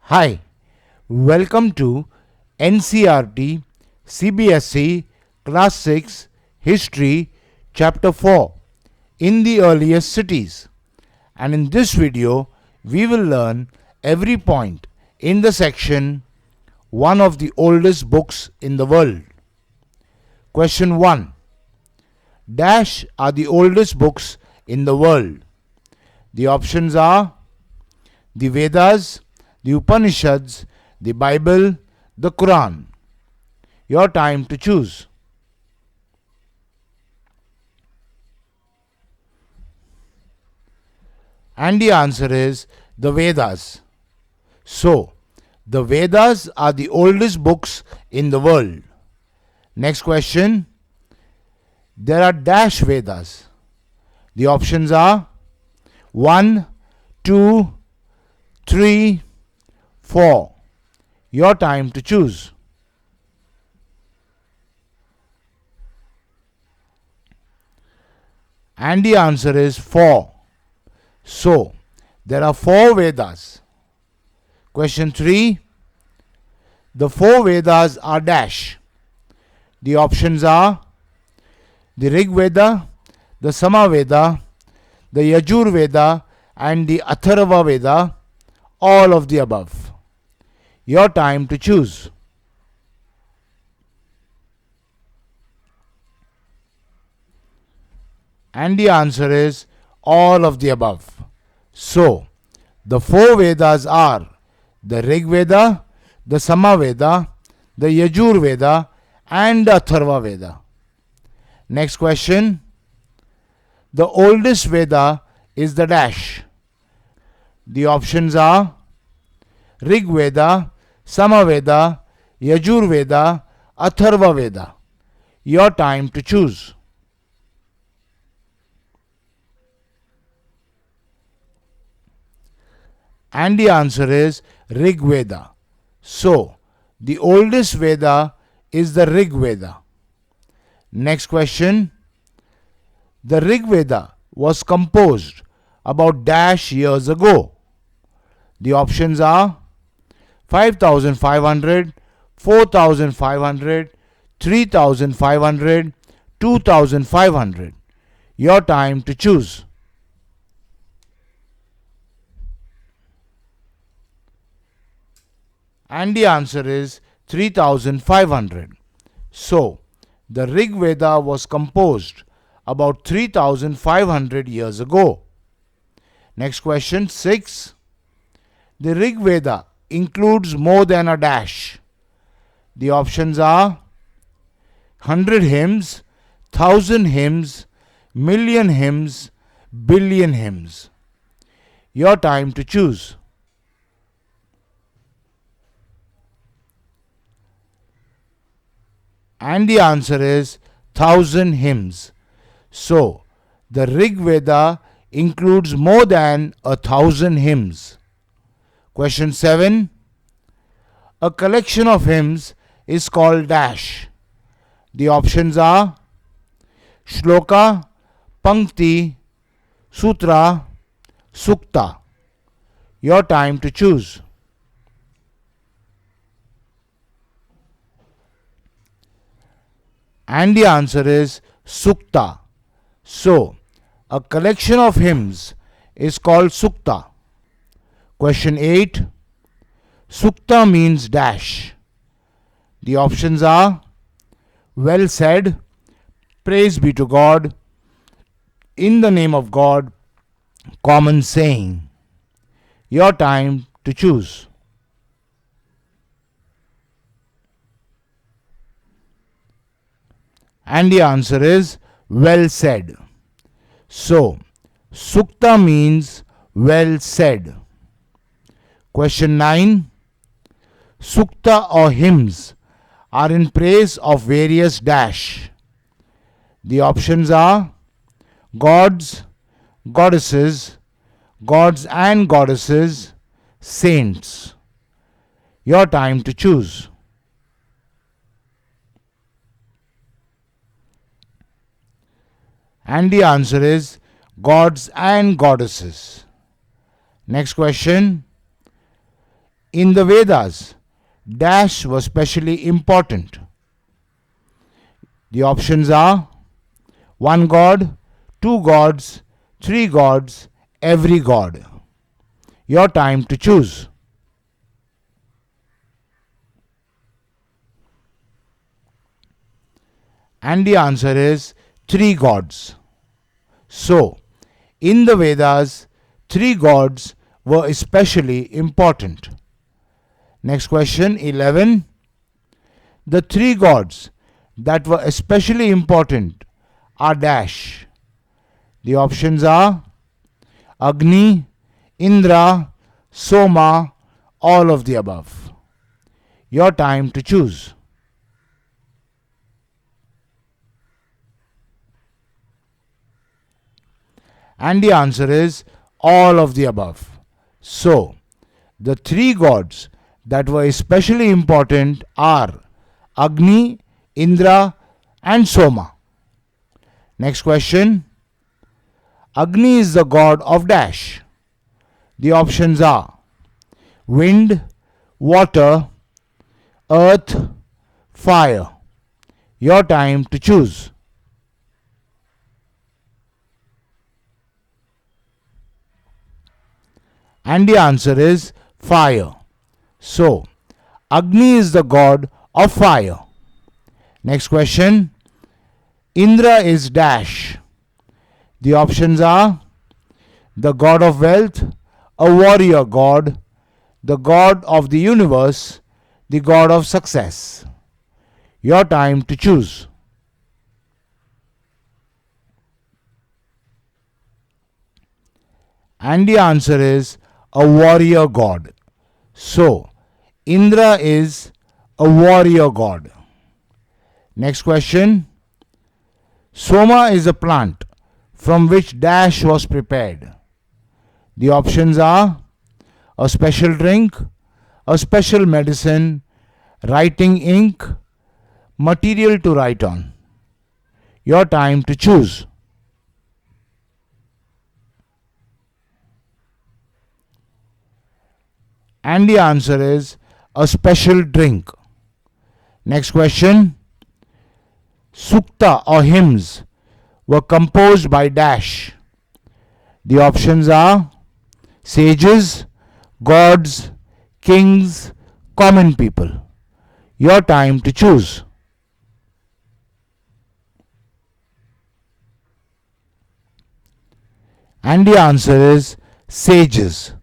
Hi, welcome to NCRT CBSE Class 6 History Chapter 4 in the earliest cities. And in this video, we will learn every point in the section one of the oldest books in the world. Question 1. Dash are the oldest books in the world. The options are the Vedas, the Upanishads, the Bible, the Quran. Your time to choose. And the answer is the Vedas. So, the Vedas are the oldest books in the world. Next question. There are dash Vedas. The options are 1, 2, 3, 4. Your time to choose. And the answer is 4. So, there are 4 Vedas. Question 3. The 4 Vedas are dash. The options are the Rig Veda, the Sama Veda, the Yajur Veda, and the Atharva Veda, all of the above. Your time to choose. And the answer is all of the above. So, the 4 Vedas are the Rig Veda, the Sama Veda, the Yajur Veda, and the Atharva Veda. Next question. The oldest Veda is the dash. The options are Rig Veda, Sama Veda, Yajur Veda, Atharva Veda. Your time to choose. And the answer is Rig Veda. So, the oldest Veda is the Rig Veda. Next question. The Rig Veda was composed about dash years ago. The options are 5500, 4500, 3500, 2500. Your time to choose. And the answer is 3500. So, the Rig Veda was composed about 3500 years ago. Next question 6. The Rig Veda includes more than a dash. The options are 100 hymns, 1000 hymns, million hymns, billion hymns. Your time to choose. And the answer is 1000 hymns. So, the Rig Veda includes more than 1000 hymns. Question 7. A collection of hymns is called dash. The options are Shloka, Pankti, Sutra, Sukta. Your time to choose. And the answer is Sukta. So, a collection of hymns is called Sukta. Question 8. Sukta means dash. The options are well said, praise be to God, in the name of God, common saying. Your time to choose. And the answer is well said. So, Sukta means well said. Question 9. Sukta or hymns are in praise of various dash. The options are gods, goddesses, gods and goddesses, saints. Your time to choose. And the answer is gods and goddesses. Next question. In the Vedas, dash was specially important. The options are one god, two gods, three gods, every god. Your time to choose. And the answer is three gods. So, in the Vedas, three gods were especially important. Next question 11. The three gods that were especially important are dash. The options are Agni, Indra, Soma, all of the above. Your time to choose. And the answer is all of the above. So, the three gods that were especially important are Agni, Indra, and Soma. Next question. Agni is the god of dash. The options are wind, water, earth, fire. Your time to choose. And the answer is fire. So, Agni is the god of fire. Next question. Indra is dash. The options are the god of wealth, a warrior god, the god of the universe, the god of success. Your time to choose. And the answer is a warrior god. So, Indra is a warrior god. Next question. Soma is a plant from which dash was prepared. The options are a special drink, a special medicine, writing ink, material to write on. Your time to choose. And the answer is a special drink. Next question. Sukta or hymns were composed by dash. The options are sages, gods, kings, common people. Your time to choose. And the answer is sages.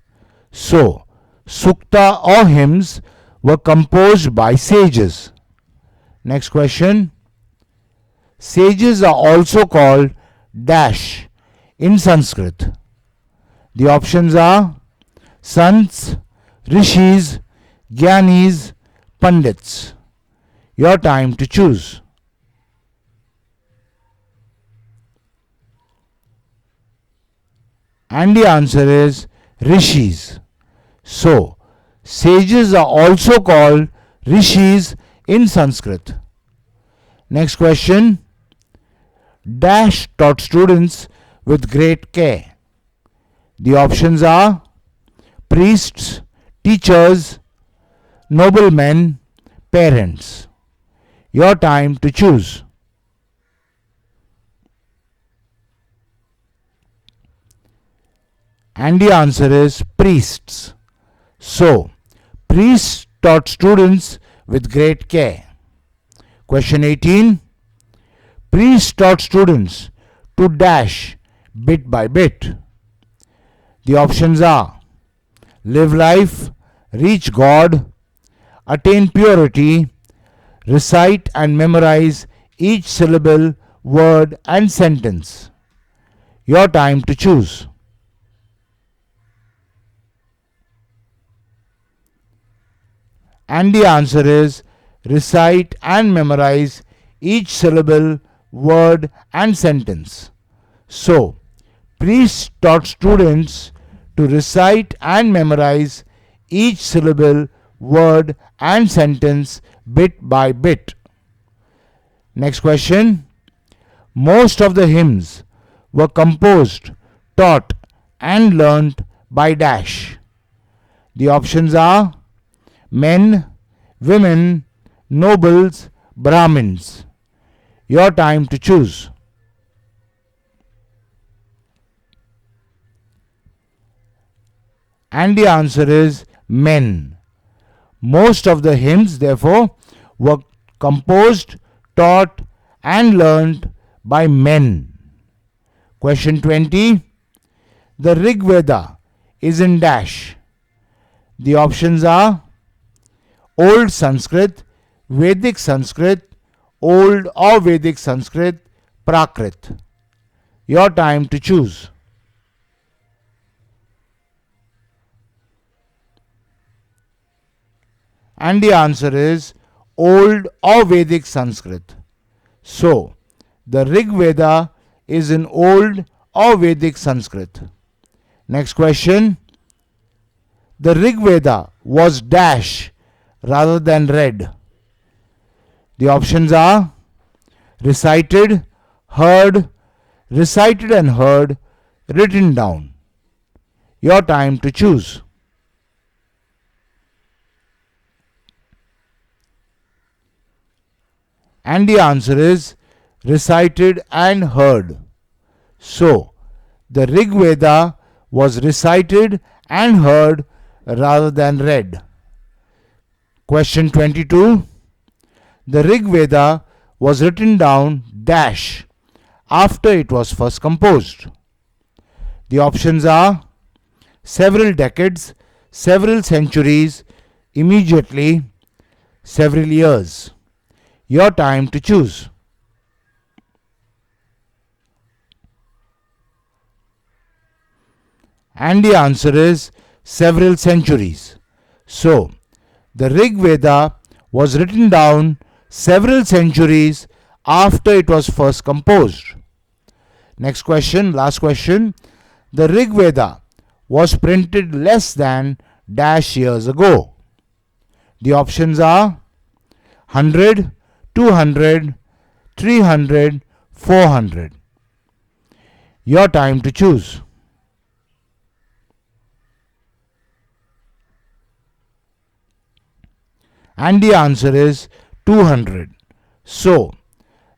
So, Sukta or hymns were composed by sages. Next question. Sages are also called dash in Sanskrit. The options are sants, rishis, gyanis, pandits. Your time to choose. And the answer is rishis. So, sages are also called rishis in Sanskrit. Next question. Dash taught students with great care. The options are priests, teachers, noblemen, parents. Your time to choose. And the answer is priests. So, priests taught students with great care. Question 18. Priests taught students to dash bit by bit. The options are live life, reach God, attain purity, recite and memorize each syllable, word, and sentence. Your time to choose. And the answer is recite and memorize each syllable, word, and sentence. So, priests taught students to recite and memorize each syllable, word, and sentence bit by bit. Next question. Most of the hymns were composed, taught, and learnt by dash. The options are men, women, nobles, Brahmins. Your time to choose. And the answer is men. Most of the hymns, therefore, were composed, taught, and learnt by men. Question 20. The Rig Veda is in dash. The options are Old Sanskrit, Vedic Sanskrit, Old or Vedic Sanskrit, Prakrit. Your time to choose. And the answer is Old or Vedic Sanskrit. So, the Rig Veda is in Old or Vedic Sanskrit. Next question. The Rig Veda was dash rather than read. The options are recited, heard, recited and heard, written down. Your time to choose. And the answer is recited and heard. So, the Rig Veda was recited and heard rather than read. Question 22. The Rig Veda was written down dash after it was first composed. The options are several decades, several centuries, immediately, several years. Your time to choose. And the answer is several centuries. So, the Rig Veda was written down several centuries after it was first composed. Next question, last question. The Rig Veda was printed less than dash years ago. The options are 100, 200, 300, 400. Your time to choose. And the answer is 200. So,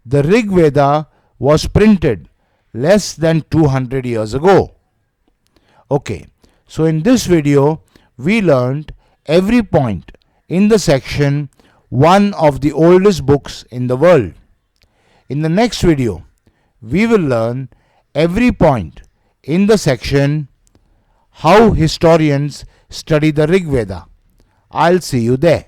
the Rig Veda was printed less than 200 years ago. Okay, so in this video, we learned every point in the section one of the oldest books in the world. In the next video, we will learn every point in the section how historians study the Rig Veda. I'll see you there.